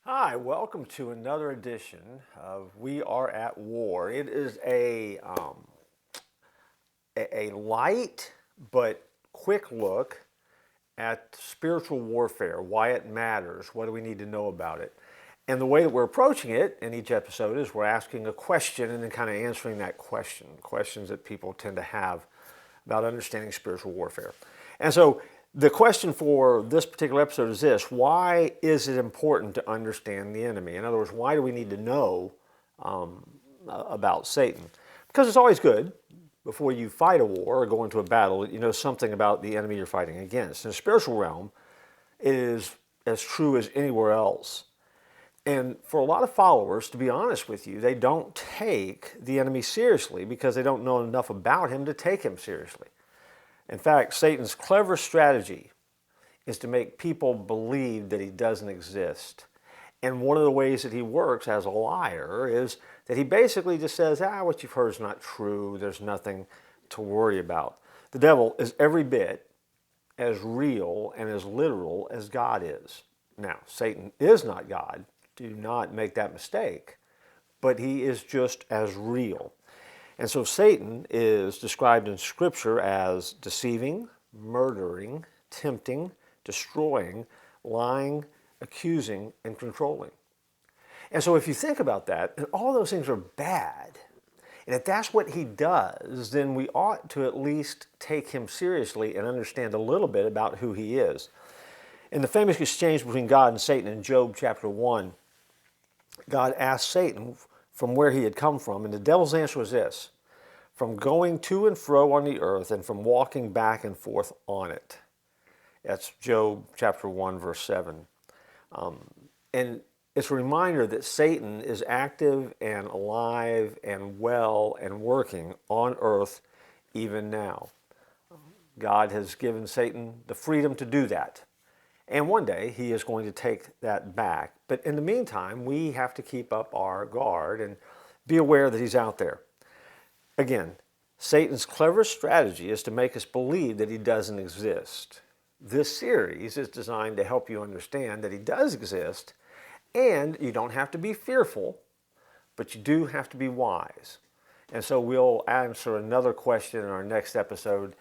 Hi, welcome to another edition of We Are at War. It is a light but quick look at spiritual warfare, why it matters, what do we need to know about it. And the way that we're approaching it in each episode is we're asking a question and then kind of answering that question, questions that people tend to have about understanding spiritual warfare. And so the question for this particular episode is this: why is it important to understand the enemy? In other words, why do we need to know about Satan? Because it's always good before you fight a war or go into a battle that you know something about the enemy you're fighting against. In the spiritual realm, it is as true as anywhere else. And for a lot of followers, to be honest with you, they don't take the enemy seriously because they don't know enough about him to take him seriously. In fact, Satan's clever strategy is to make people believe that he doesn't exist. And one of the ways that he works as a liar is that he basically just says, what you've heard is not true. There's nothing to worry about. The devil is every bit as real and as literal as God is. Now, Satan is not God. Do not make that mistake. But he is just as real. And so Satan is described in Scripture as deceiving, murdering, tempting, destroying, lying, accusing, and controlling. And so if you think about that, and all those things are bad, and if that's what he does, then we ought to at least take him seriously and understand a little bit about who he is. In the famous exchange between God and Satan in Job chapter 1, God asked Satan from where he had come from, and the devil's answer was this: from going to and fro on the earth and from walking back and forth on it. That's Job chapter 1, verse 7. And it's a reminder that Satan is active and alive and well and working on earth even now. God has given Satan the freedom to do that. And one day he is going to take that back. But in the meantime, we have to keep up our guard and be aware that he's out there. Again, Satan's clever strategy is to make us believe that he doesn't exist. This series is designed to help you understand that he does exist, and you don't have to be fearful, but you do have to be wise. And so we'll answer another question in our next episode.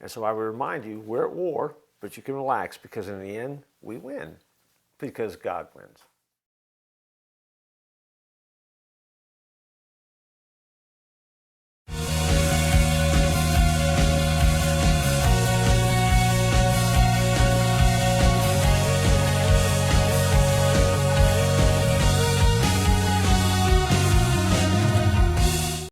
And so I would remind you, we're at war, but you can relax because in the end, we win because God wins.